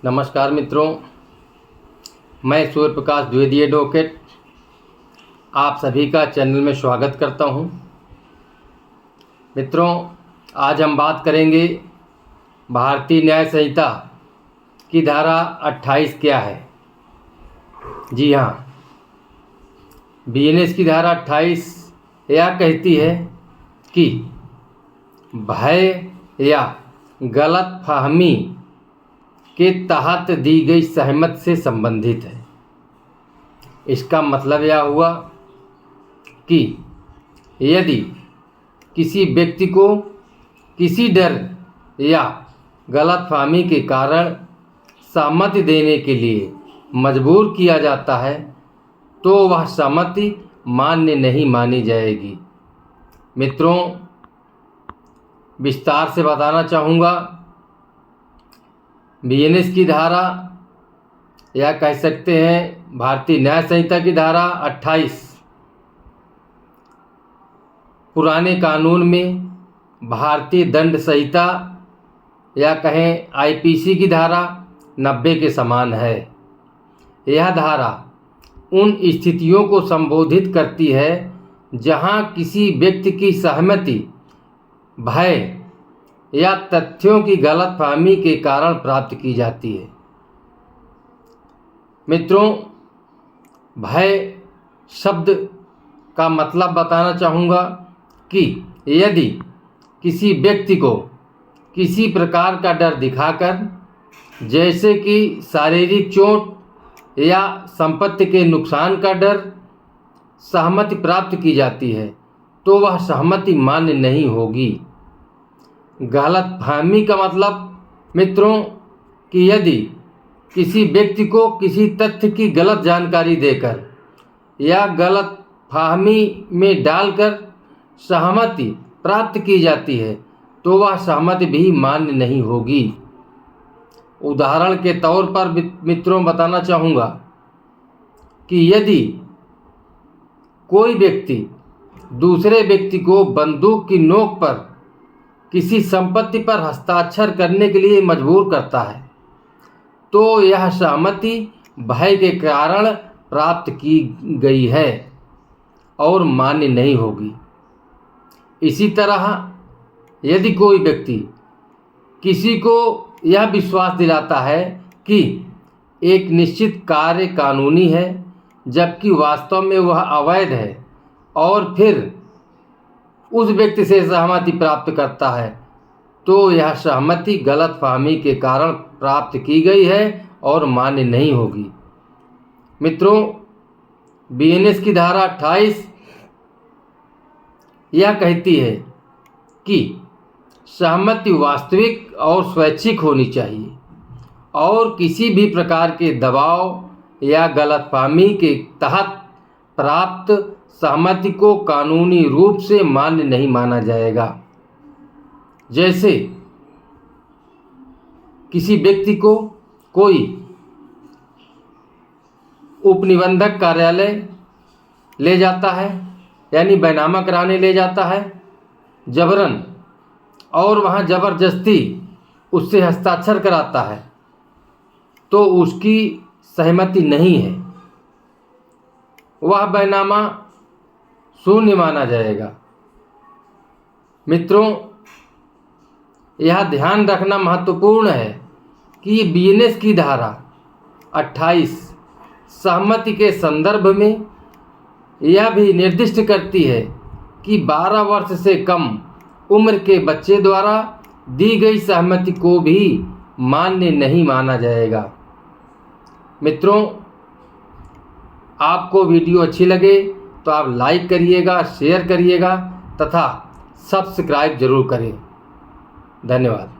नमस्कार मित्रों, मैं सूर्य प्रकाश द्विवेदी एडवोकेट आप सभी का चैनल में स्वागत करता हूं। मित्रों, आज हम बात करेंगे भारतीय न्याय संहिता की धारा 28 क्या है। जी हाँ, बीएनएस की धारा 28 यह कहती है कि भय या गलत फहमी के तहत दी गई सहमति से संबंधित है। इसका मतलब यह हुआ कि यदि किसी व्यक्ति को किसी डर या गलतफहमी के कारण सहमति देने के लिए मजबूर किया जाता है तो वह सहमति मान्य नहीं मानी जाएगी। मित्रों, विस्तार से बताना चाहूँगा। बीएनएस की धारा या कह सकते हैं भारतीय न्याय संहिता की धारा 28 पुराने कानून में भारतीय दंड संहिता या कहें आईपीसी की धारा 90 के समान है। यह धारा उन स्थितियों को संबोधित करती है जहां किसी व्यक्ति की सहमति भय या तथ्यों की गलतफहमी के कारण प्राप्त की जाती है। मित्रों, भय शब्द का मतलब बताना चाहूँगा कि यदि किसी व्यक्ति को किसी प्रकार का डर दिखाकर, जैसे कि शारीरिक चोट या संपत्ति के नुकसान का डर, सहमति प्राप्त की जाती है तो वह सहमति मान्य नहीं होगी। गलतफहमी का मतलब मित्रों कि यदि किसी व्यक्ति को किसी तथ्य की गलत जानकारी देकर या गलतफहमी में डालकर सहमति प्राप्त की जाती है तो वह सहमति भी मान्य नहीं होगी। उदाहरण के तौर पर मित्रों बताना चाहूँगा कि यदि कोई व्यक्ति दूसरे व्यक्ति को बंदूक की नोक पर किसी संपत्ति पर हस्ताक्षर करने के लिए मजबूर करता है तो यह सहमति भय के कारण प्राप्त की गई है और मान्य नहीं होगी। इसी तरह यदि कोई व्यक्ति किसी को यह विश्वास दिलाता है कि एक निश्चित कार्य कानूनी है जबकि वास्तव में वह अवैध है और फिर उस व्यक्ति से सहमति प्राप्त करता है तो यह सहमति गलतफहमी के कारण प्राप्त की गई है और मान्य नहीं होगी। मित्रों, बीएनएस की धारा 28 यह कहती है कि सहमति वास्तविक और स्वैच्छिक होनी चाहिए और किसी भी प्रकार के दबाव या गलतफहमी के तहत प्राप्त सहमति को कानूनी रूप से मान्य नहीं माना जाएगा। जैसे किसी व्यक्ति को कोई उपनिबंधक कार्यालय ले जाता है यानी बैनामा कराने ले जाता है जबरन और वहाँ ज़बरदस्ती उससे हस्ताक्षर कराता है तो उसकी सहमति नहीं है, वह बैनामा शून्य माना जाएगा। मित्रों, यह ध्यान रखना महत्वपूर्ण है कि बीएनएस की धारा 28 सहमति के संदर्भ में यह भी निर्दिष्ट करती है कि 12 वर्ष से कम उम्र के बच्चे द्वारा दी गई सहमति को भी मान्य नहीं माना जाएगा। मित्रों, आपको वीडियो अच्छी लगे तो आप लाइक करिएगा, शेयर करिएगा तथा सब्सक्राइब जरूर करें। धन्यवाद।